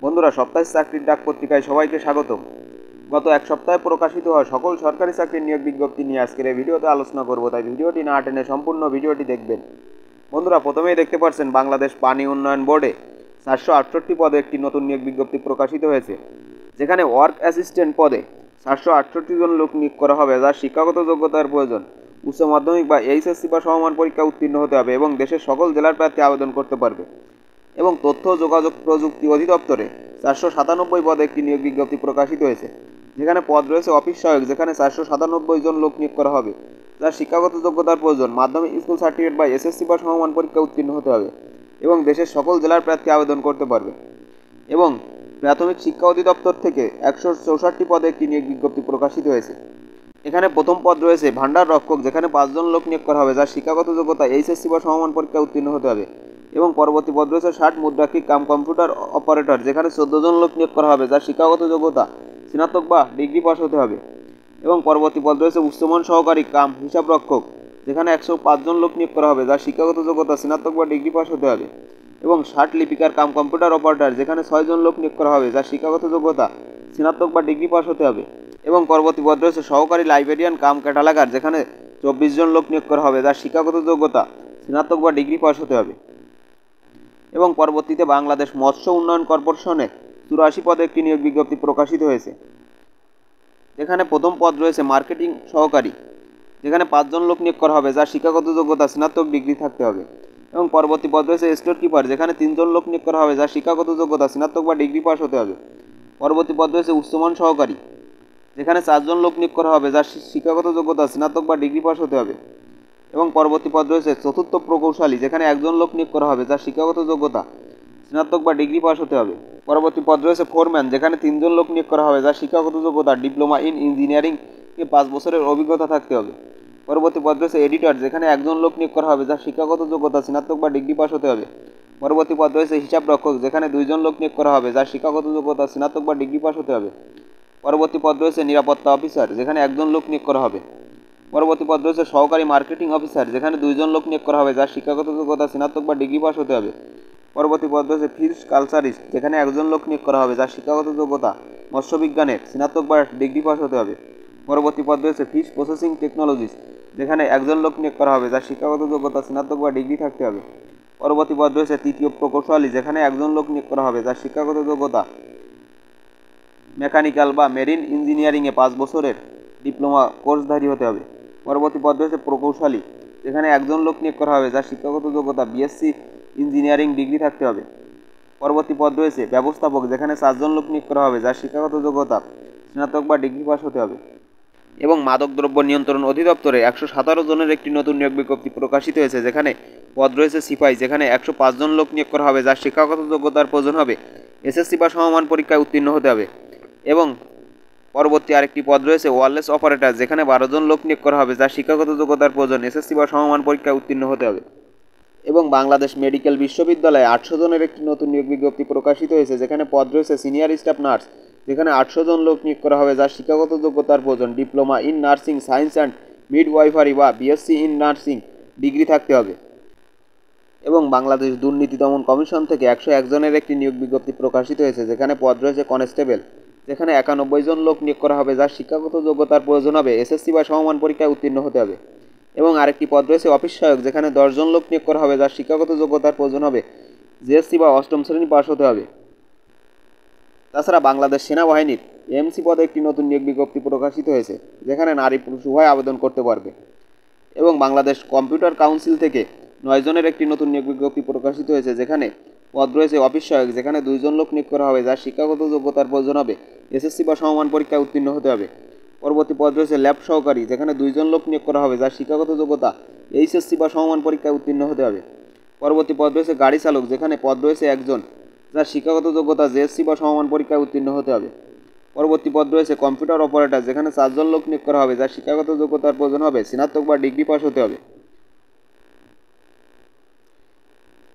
বন্ধুরা, সপ্তাহের চাকরির ডাক পত্রিকায় সবাইকে স্বাগতম। গত এক সপ্তাহে প্রকাশিত হওয়া সকল সরকারি চাকরির নিয়োগ বিজ্ঞপ্তি নিয়ে আজকের এই ভিডিওতে আলোচনা করব, তাই ভিডিওটি না টেনে সম্পূর্ণ ভিডিওটি দেখবেন। বন্ধুরা, প্রথমেই দেখতে পাচ্ছেন বাংলাদেশ পানি উন্নয়ন বোর্ডে 468 পদে একটি নতুন নিয়োগ বিজ্ঞপ্তি প্রকাশিত হয়েছে, যেখানে ওয়ার্ক অ্যাসিস্ট্যান্ট পদে 468 জন লোক নিয়োগ করা হবে, যার শিক্ষাগত যোগ্যতার প্রয়োজন উচ্চ মাধ্যমিক বা এইচএসসি বা সমমান পরীক্ষা উত্তীর্ণ হতে হবে এবং দেশের সকল জেলার প্রার্থী আবেদন করতে পারবে। এবং তথ্য ও যোগাযোগ প্রযুক্তি অধিদপ্তরে 497 পদে একটি নিয়োগ বিজ্ঞপ্তি প্রকাশিত হয়েছে, যেখানে পদ রয়েছে অফিস সহায়ক, যেখানে 497 জন লোক নিয়োগ করা হবে, যার শিক্ষাগত যোগ্যতার প্রয়োজন মাধ্যমিক স্কুল সার্টিফিকেট বা এসএসসি বা সমমান পরীক্ষা উত্তীর্ণ হতে হবে এবং দেশের সকল জেলার প্রার্থী আবেদন করতে পারবে। এবং প্রাথমিক শিক্ষা অধিদপ্তর থেকে 164 পদে একটি নিয়োগ বিজ্ঞপ্তি প্রকাশিত হয়েছে। এখানে প্রথম পদ রয়েছে ভান্ডার রক্ষক, যেখানে 5 জন লোক নিয়োগ করা হবে, যার শিক্ষাগত যোগ্যতা এইচএসসি বা সমমান পরীক্ষা উত্তীর্ণ হতে হবে। এবং পরবর্তী পদ রয়েছে 60 মুদ্রাক্ষিক কাম কম্পিউটার অপারেটর, যেখানে 14 জন লোক নিয়োগ করা হবে, যার শিক্ষাগত যোগ্যতা স্নাতক বা ডিগ্রি পাস হতে হবে। এবং পরবর্তী পদ রয়েছে উচ্চমান সহকারী কাম হিসাব রক্ষক, যেখানে 105 জন লোক নিয়োগ করা হবে, যার শিক্ষাগত যোগ্যতা স্নাতক বা ডিগ্রি পাস হতে হবে। এবং 60 লিপিকার কাম কম্পিউটার অপারেটর, যেখানে 6 জন লোক নিয়োগ করা হবে, যার শিক্ষাগত যোগ্যতা স্নাতক বা ডিগ্রি পাস হতে হবে। এবং পরবর্তী পদ রয়েছে সহকারী লাইব্রেরিয়ান কাম ক্যাটালগার, যেখানে 24 জন লোক নিয়োগ করা হবে, যার শিক্ষাগত যোগ্যতা স্নাতক বা ডিগ্রি পাস হতে হবে। এবং পরবর্তীতে বাংলাদেশ মৎস্য উন্নয়ন কর্পোরেশনে 84 পদে একটি নিয়োগ বিজ্ঞপ্তি প্রকাশিত হয়েছে, যেখানে প্রথম পদ রয়েছে মার্কেটিং সহকারী, যেখানে 5 জন লোক নিয়োগ করা হবে, যার শিক্ষাগত যোগ্যতা স্নাতক ডিগ্রি থাকতে হবে। এবং পরবর্তী পদ রয়েছে স্টোর কিপার, যেখানে 3 জন লোক নিয়োগ করা হবে, যার শিক্ষাগত যোগ্যতা স্নাতক বা ডিগ্রি পাস হতে হবে। পরবর্তী পদ রয়েছে উচ্চমান সহকারী, যেখানে 4 জন লোক নিয়োগ করা হবে, যার শিক্ষাগত যোগ্যতা স্নাতক বা ডিগ্রি পাস হতে হবে। এবং পরবর্তী পদ রয়েছে চতুর্থ প্রকৌশলী, যেখানে 1 জন লোক নিয়োগ করা হবে, যার শিক্ষাগত যোগ্যতা স্নাতক বা ডিগ্রি পাস হতে হবে। পরবর্তী পদ রয়েছে ফোরম্যান, যেখানে 3 জন লোক নিয়োগ করা হবে, যার শিক্ষাগত যোগ্যতা ডিপ্লোমা ইন ইঞ্জিনিয়ারিং 5 বছরের অভিজ্ঞতা থাকতে হবে। পরবর্তী পদ রয়েছে এডিটর, যেখানে 1 জন লোক নিয়োগ করা হবে, যার শিক্ষাগত যোগ্যতা স্নাতক বা ডিগ্রি পাস হতে হবে। পরবর্তী পদ রয়েছে হিসাব রক্ষক, যেখানে 2 জন লোক নিয়োগ করা হবে, যার শিক্ষাগত যোগ্যতা স্নাতক বা ডিগ্রি পাস হতে হবে। পরবর্তী পদ রয়েছে নিরাপত্তা অফিসার, যেখানে 1 জন লোক নিয়োগ করা হবে। পরবর্তী পদ রয়েছে সহকারী মার্কেটিং অফিসার, যেখানে 2 জন লোক নিয়োগ করা হবে, যার শিক্ষাগত যোগ্যতা স্নাতক বা ডিগ্রি পাস হতে হবে। পরবর্তী পদ রয়েছে ফিশ কালচারিস্ট, যেখানে 1 জন লোক নিয়োগ করা হবে, যার শিক্ষাগত যোগ্যতা মৎস্যবিজ্ঞানের স্নাতক বা ডিগ্রি পাস হতে হবে। পরবর্তী পদ রয়েছে ফিশ প্রসেসিং টেকনোলজিস্ট, যেখানে 1 জন লোক নিয়োগ করা হবে, যার শিক্ষাগত যোগ্যতা স্নাতক বা ডিগ্রি থাকতে হবে। পরবর্তী পদ রয়েছে তৃতীয় প্রকৌশলী, যেখানে 1 জন লোক নিয়োগ করা হবে, যার শিক্ষাগত যোগ্যতা মেকানিক্যাল বা মেরিন ইঞ্জিনিয়ারিংয়ে 5 বছরের ডিপ্লোমা কোর্সধারী হতে হবে। পরবর্তী পদ রয়েছে প্রকৌশলী, যেখানে 1 জন লোক নিয়োগ করা হবে, যার শিক্ষাগত যোগ্যতা বিএসসি ইঞ্জিনিয়ারিং ডিগ্রি থাকতে হবে। পরবর্তী পদ রয়েছে ব্যবস্থাপক, যেখানে 4 জন লোক নিয়োগ করা হবে, যার শিক্ষাগত যোগ্যতা স্নাতক বা ডিগ্রি পাস হতে হবে। এবং মাদকদ্রব্য নিয়ন্ত্রণ অধিদপ্তরে 117 জনের একটি নতুন নিয়োগ বিজ্ঞপ্তি প্রকাশিত হয়েছে, যেখানে পদ রয়েছে সিপাহি, যেখানে 105 জন লোক নিয়োগ করা হবে, যার শিক্ষাগত যোগ্যতার প্রয়োজন হবে এসএসসি বা সমমান পরীক্ষায় উত্তীর্ণ হতে হবে। এবং পরবর্তী আরেকটি পদ রয়েছে ওয়্যারলেস অপারেটর, যেখানে 12 জন লোক নিয়োগ করা হবে, যার শিক্ষাগত যোগ্যতার প্রয়োজন এসএসসি বা সমমান পরীক্ষায় উত্তীর্ণ হতে হবে। এবং বাংলাদেশ মেডিকেল বিশ্ববিদ্যালয়ে 800 জনের একটি নতুন নিয়োগ বিজ্ঞপ্তি প্রকাশিত হয়েছে, যেখানে পদ রয়েছে সিনিয়র স্টাফ নার্স, যেখানে 800 জন লোক নিয়োগ করা হবে, যার শিক্ষাগত যোগ্যতার প্রয়োজন diploma in nursing science and midwifery বা বিএসসি ইন নার্সিং ডিগ্রি থাকতে হবে। এবং বাংলাদেশ দুর্নীতি দমন কমিশন থেকে 101 জনের একটি নিয়োগ বিজ্ঞপ্তি প্রকাশিত হয়েছে, যেখানে পদ রয়েছে কনস্টেবল, যেখানে 91 জন লোক নিয়োগ করা হবে, যার শিক্ষাগত যোগ্যতার প্রয়োজন হবে এসএসসি বা সমমান পরীক্ষায় উত্তীর্ণ হতে হবে। এবং আরেকটি পদ রয়েছে অফিস সহায়ক, যেখানে 10 জন লোক নিয়োগ করা হবে, যার শিক্ষাগত যোগ্যতার প্রয়োজন হবে জিএসসি বা 8ম শ্রেণী পাস হতে হবে। তাছাড়া বাংলাদেশ সেনাবাহিনীর এমসি পদে একটি নতুন নিয়োগ বিজ্ঞপ্তি প্রকাশিত হয়েছে, যেখানে নারী পুরুষ উভয় আবেদন করতে পারবে। এবং বাংলাদেশ কম্পিউটার কাউন্সিল থেকে 9 জনের একটি নতুন নিয়োগ বিজ্ঞপ্তি প্রকাশিত হয়েছে, যেখানে পদ রয়েছে অফিস সহায়ক, যেখানে 2 জন লোক নিয়োগ করা হবে, যার শিক্ষাগত যোগ্যতার প্রয়োজন হবে এসএসসি বা সমমান পরীক্ষায় উত্তীর্ণ হতে হবে। পরবর্তী পদ রয়েছে ল্যাব সহকারী, যেখানে 2 জন লোক নিয়োগ করা হবে, যার শিক্ষাগত যোগ্যতা এইচএসসি বা সমমান পরীক্ষায় উত্তীর্ণ হতে হবে। পরবর্তী পদ রয়েছে গাড়ি চালক, যেখানে পদ রয়েছে 1 জন, যার শিক্ষাগত যোগ্যতা জেএসসি বা সমমান পরীক্ষায় উত্তীর্ণ হতে হবে। পরবর্তী পদ রয়েছে কম্পিউটার অপারেটর, যেখানে 4 জন লোক নিয়োগ করা হবে, যার শিক্ষাগত যোগ্যতার প্রয়োজন হবে স্নাতক বা ডিগ্রি পাস হতে হবে।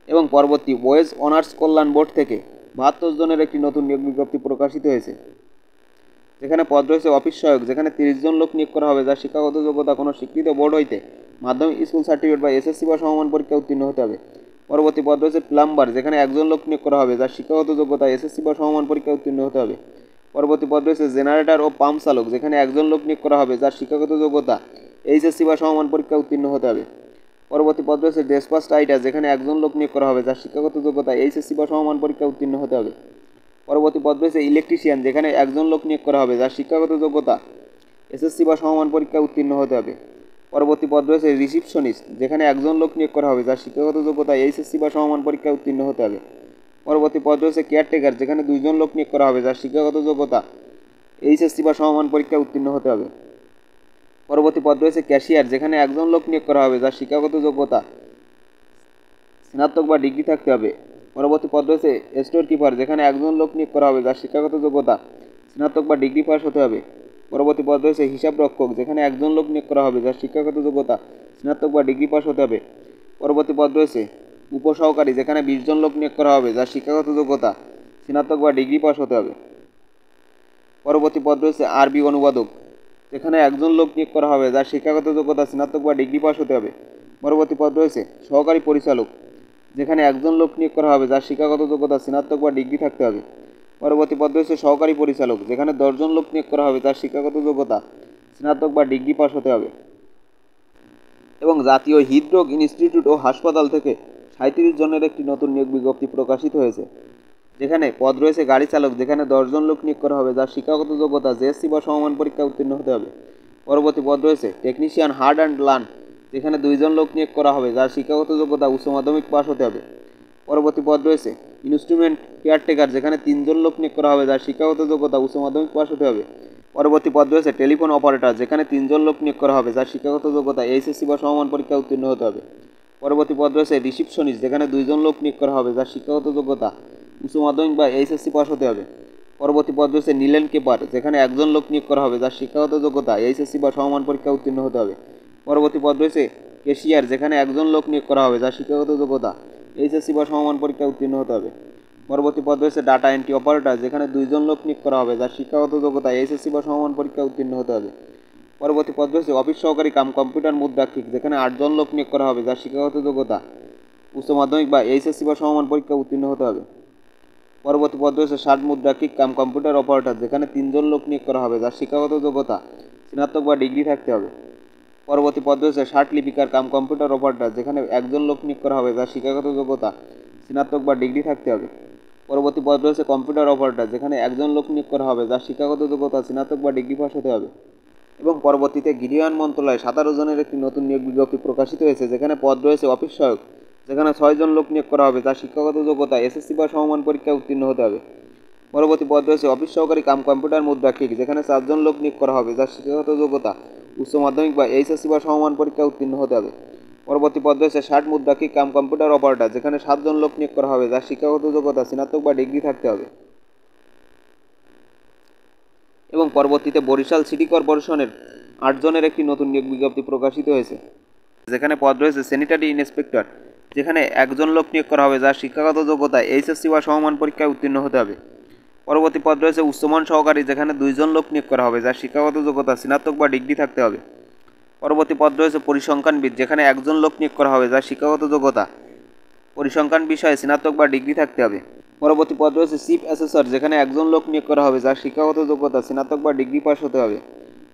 এবং পরবর্তী ওয়েজ অনার্স কল্যাণ বোর্ড থেকে 72 জনের একটি নতুন নিয়োগ বিজ্ঞপ্তি প্রকাশিত হয়েছে, যেখানে পদ রয়েছে অফিস সহায়ক, যেখানে 30 জন লোক নিয়োগ করা হবে, যার শিক্ষাগত যোগ্যতা কোনো স্বীকৃত বোর্ড হইতে মাধ্যমিক স্কুল সার্টিফিকেট বা এসএসসি বা সমমান পরীক্ষা উত্তীর্ণ হতে হবে। পরবর্তী পদ রয়েছে প্লাম্বার, যেখানে একজন লোক নিয়োগ করা হবে যার শিক্ষাগত যোগ্যতা এসএসসি বা সমমান পরীক্ষায় উত্তীর্ণ হতে হবে। পরবর্তী পদ রয়েছে জেনারেটর ও পাম্প চালক, যেখানে একজন লোক নিয়োগ করা হবে যার শিক্ষাগত যোগ্যতা এইচএসসি বা সমমান পরীক্ষায় উত্তীর্ণ হতে হবে। পরবর্তী পদ রয়েছে ডেসপাচ রাইটার, যেখানে একজন লোক নিয়োগ করা হবে যার শিক্ষাগত যোগ্যতা এইচএসসি বা সমমান পরীক্ষায় উত্তীর্ণ হতে হবে। পরবর্তী পদ রয়েছে ইলেকট্রিশিয়ান, যেখানে একজন লোক নিয়োগ করা হবে যার শিক্ষাগত যোগ্যতা এসএসসি বা সমমান পরীক্ষায় উত্তীর্ণ হতে হবে। পরবর্তী পদ রয়েছে রিসিপশনিস্ট, যেখানে একজন লোক নিয়োগ করা হবে যার শিক্ষাগত যোগ্যতা এইচএসসি বা সমমান পরীক্ষায় উত্তীর্ণ হতে হবে। পরবর্তী পদ রয়েছে কেয়ারটেকার, যেখানে দুইজন লোক নিয়োগ করা হবে যার শিক্ষাগত যোগ্যতা এইচএসসি বা সমমান পরীক্ষায় উত্তীর্ণ হতে হবে। পরবর্তী পদ রয়েছে ক্যাশিয়ার, যেখানে একজন লোক নিয়োগ করা হবে যার শিক্ষাগত যোগ্যতা স্নাতক বা ডিগ্রি থাকতে হবে। পরবর্তী পদ রয়েছে স্টোর কিপার, যেখানে একজন লোক নিয়োগ করা হবে যার শিক্ষাগত যোগ্যতা স্নাতক বা ডিগ্রি পাস হতে হবে। পরবর্তী পদ রয়েছে হিসাব রক্ষক, যেখানে একজন লোক নিয়োগ করা হবে যার শিক্ষাগত যোগ্যতা স্নাতক বা ডিগ্রি পাস হতে হবে। পরবর্তী পদ রয়েছে উপসহকারী, যেখানে 20 জন লোক নিয়োগ করা হবে যার শিক্ষাগত যোগ্যতা স্নাতক বা ডিগ্রি পাস হতে হবে। পরবর্তী পদ রয়েছে আরবি অনুবাদক, যেখানে একজন লোক নিয়োগ করা হবে যার শিক্ষাগত যোগ্যতা স্নাতক বা ডিগ্রি পাস হতে হবে। পরবর্তী পদ রয়েছে সহকারী পরিচালক, যেখানে একজন লোক নিয়োগ করা হবে যার শিক্ষাগত যোগ্যতা স্নাতক বা ডিগ্রি থাকতে হবে। পরবর্তী পদ রয়েছে সহকারী পরিচালক, যেখানে 10 জন লোক নিয়োগ করা হবে যার শিক্ষাগত যোগ্যতা স্নাতক বা ডিগ্রি পাস হতে হবে। এবং জাতীয় হৃদরোগ ইনস্টিটিউট ও হাসপাতাল থেকে 37 জনের একটি নতুন নিয়োগ বিজ্ঞপ্তি প্রকাশিত হয়েছে, যেখানে পদ রয়েছে গাড়ি চালক, যেখানে 10 জন লোক নিয়োগ করা হবে যার শিক্ষাগত যোগ্যতা জেএসসি বা সমমান পরীক্ষায় উত্তীর্ণ হতে হবে। পরবর্তী পদ রয়েছে টেকনিশিয়ান হার্ড অ্যান্ড লার্ন, যেখানে 2 জন লোক নিয়োগ করা হবে যার শিক্ষাগত যোগ্যতা উচ্চ মাধ্যমিক পাস হতে হবে। পরবর্তী পদ রয়েছে ইনস্ট্রুমেন্ট কেয়ারটেকার, যেখানে 3 জন লোক নিয়োগ করা হবে যার শিক্ষাগত যোগ্যতা উচ্চ মাধ্যমিক পাস হতে হবে। পরবর্তী পদ রয়েছে টেলিফোন অপারেটর, যেখানে 3 জন লোক নিয়োগ করা হবে যার শিক্ষাগত যোগ্যতা এইচএসসি বা সমমান পরীক্ষায় উত্তীর্ণ হতে হবে। পরবর্তী পদ রয়েছে রিসিপশনিস্ট, যেখানে 2 জন লোক নিয়োগ করা হবে যার শিক্ষাগত যোগ্যতা উচ্চ মাধ্যমিক বা এইচএসসি পাস হতে হবে। পরবর্তী পদ রয়েছে নিলেন কিপার, যেখানে একজন লোক নিয়োগ করা হবে যার শিক্ষাগত যোগ্যতা এইচএসসি বা সমমান পরীক্ষায় উত্তীর্ণ হতে হবে। পরবর্তী পদ রয়েছে ক্যাশিয়ার, যেখানে একজন লোক নিয়োগ করা হবে যার শিক্ষাগত যোগ্যতা এইচএসসি বা সমমান পরীক্ষায় উত্তীর্ণ হতে হবে। পরবর্তী পদ রয়েছে ডাটা এন্ট্রি অপারেটর, যেখানে 2 জন লোক নিয়োগ করা হবে যার শিক্ষাগত যোগ্যতা এইচএসসি বা সমমান পরীক্ষায় উত্তীর্ণ হতে হবে। পরবর্তী পদ রয়েছে অফিস সহকারী কাম কম্পিউটার মুদ্রাক্ষিক, যেখানে 8 জন লোক নিয়োগ করা হবে যার শিক্ষাগত যোগ্যতা উচ্চ মাধ্যমিক বা এইচএসসি বা সমমান পরীক্ষায় উত্তীর্ণ হতে হবে। পরবর্তী পদ রয়েছে ষাট মুদ্রাক্ষিক কাম কম্পিউটার অপারেটর, যেখানে 3 জন লোক নিয়োগ করা হবে যার শিক্ষাগত যোগ্যতা স্নাতক বা ডিগ্রি থাকতে হবে। পরবর্তী পদ রয়েছে ষাট লিপিকার কাম কম্পিউটার অপারেটর, যেখানে একজন লোক নিয়োগ করা হবে যার শিক্ষাগত যোগ্যতা স্নাতক বা ডিগ্রি থাকতে হবে। পরবর্তী পদ রয়েছে কম্পিউটার অপারেটর, যেখানে একজন লোক নিয়োগ করা হবে যার শিক্ষাগত যোগ্যতা স্নাতক বা ডিগ্রি পাস হতে হবে। এবং পরবর্তীতে গৃহায়ন মন্ত্রণালয়ে 17 জনের একটি নতুন নিয়োগ বিজ্ঞপ্তি প্রকাশিত হয়েছে, যেখানে পদ রয়েছে অফিস সহায়ক, যেখানে 6 জন লোক নিয়োগ করা হবে যার শিক্ষাগত যোগ্যতা এসএসসি বা সমমান পরীক্ষায় উত্তীর্ণ হতে হবে। পরবর্তী পদ রয়েছে অফিস সহকারী কাম কম্পিউটার মুদ্রাক্ষিক, যেখানে 4 জন লোক নিয়োগ করা হবে যার শিক্ষাগত যোগ্যতা উচ্চ মাধ্যমিক বা এইচএসসি বা সমমান পরীক্ষায় উত্তীর্ণ হতে হবে। পরবর্তী পদ রয়েছে ষাট মুদ্রাক্ষিক কাম কম্পিউটার অপারেটর, যেখানে 7 জন লোক নিয়োগ করা হবে যার শিক্ষাগত যোগ্যতা স্নাতক বা ডিগ্রি থাকতে হবে। এবং পরবর্তীতে বরিশাল সিটি কর্পোরেশনের 8 জনের একটি নতুন নিয়োগ বিজ্ঞপ্তি প্রকাশিত হয়েছে, যেখানে পদ রয়েছে স্যানিটারি ইন্সপেক্টর, যেখানে একজন লোক নিয়োগ করা হবে যার শিক্ষাগত যোগ্যতা এইচএসসি বা সমমান পরীক্ষায় উত্তীর্ণ হতে হবে। পরবর্তী পদ রয়েছে উচ্চমান সহকারী, যেখানে 2 জন লোক নিয়োগ করা হবে যার শিক্ষাগত যোগ্যতা স্নাতক বা ডিগ্রি থাকতে হবে। পরবর্তী পদ রয়েছে পরিসংখ্যানবিদ, যেখানে একজন লোক নিয়োগ করা হবে যার শিক্ষাগত যোগ্যতা পরিসংখ্যান বিষয়ে স্নাতক বা ডিগ্রি থাকতে হবে। পরবর্তী পদ রয়েছে চিফ অ্যাসেসর, যেখানে একজন লোক নিয়োগ করা হবে যার শিক্ষাগত যোগ্যতা স্নাতক বা ডিগ্রি পাস হতে হবে।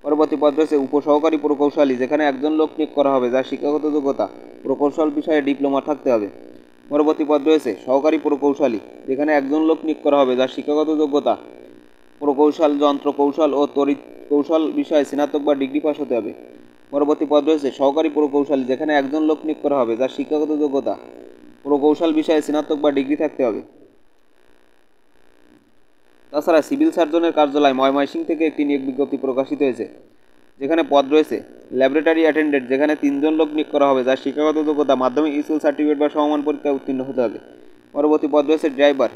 পরবর্তী পদ রয়েছে উপসহকারী প্রকৌশলী, যেখানে একজন লোক নিয়োগ করা হবে যার শিক্ষাগত যোগ্যতা প্রকৌশল বিষয়ে ডিপ্লোমা থাকতে হবে। পরবর্তী পদ রয়েছে সহকারী প্রকৌশলী, যেখানে একজন লোক নিয়োগ করা হবে যার শিক্ষাগত যোগ্যতা প্রকৌশল যন্ত্র কৌশল ও তড়িৎ কৌশল বিষয়ে স্নাতক বা ডিগ্রি পাস হতে হবে। পরবর্তী পদ রয়েছে সহকারী প্রকৌশলী, যেখানে একজন লোক নিয়োগ করা হবে যার শিক্ষাগত যোগ্যতা প্রকৌশল বিষয়ে স্নাতক বা ডিগ্রি থাকতে হবে। তাছাড়া সিভিল সার্জনের কার্যালয় ময়মনসিংহ থেকে একটি নিয়োগ বিজ্ঞপ্তি প্রকাশিত হয়েছে, যেখানে পদ রয়েছে ল্যাবরেটরি অ্যাটেন্ডেন্ট, যেখানে 3 জন লোক নিয়োগ করা হবে যার শিক্ষাগত যোগ্যতা মাধ্যমিক স্কুল সার্টিফিকেট বা সমমান পরীক্ষায় উত্তীর্ণ হতে হবে। পরবর্তী পদ রয়েছে ড্রাইভার,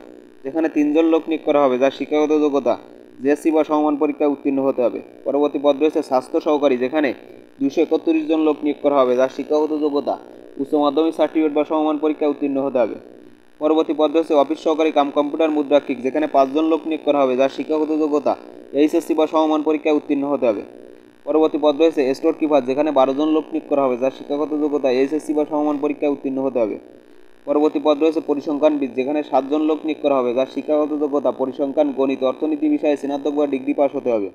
যেখানে 3 জন লোক নিয়োগ করা হবে যার শিক্ষাগত যোগ্যতা জেএসসি বা সমমান পরীক্ষায় উত্তীর্ণ হতে হবে। পরবর্তী পদ রয়েছে স্বাস্থ্য সহকারী, যেখানে 231 জন লোক নিয়োগ করা হবে যার শিক্ষাগত যোগ্যতা উচ্চ মাধ্যমিক সার্টিফিকেট বা সমমান পরীক্ষায় উত্তীর্ণ হতে হবে। পরবর্তী পদ রয়েছে অফিস সহকারী কাম কম্পিউটার মুদ্রাক্ষিক, যেখানে 5 জন লোক নিয়োগ করা হবে যার শিক্ষাগত যোগ্যতা এইচএসসি বা সমমান পরীক্ষায় উত্তীর্ণ হতে হবে। পরবর্তী পদ রয়েছে স্টোর কিপার, যেখানে 12 জন লোক নিয়োগ করা হবে যার শিক্ষাগত যোগ্যতা এইচএসসি বা সমমান পরীক্ষায় উত্তীর্ণ হতে হবে। পরবর্তী পদ রয়েছে পরিসংখ্যানবিদ, যেখানে 7 জন লোক নিয়োগ করা হবে, যার শিক্ষাগত যোগ্যতা পরিসংখ্যান, গণিত, অর্থনীতি বিষয়ে স্নাতক বা ডিগ্রি পাস হতে হবে।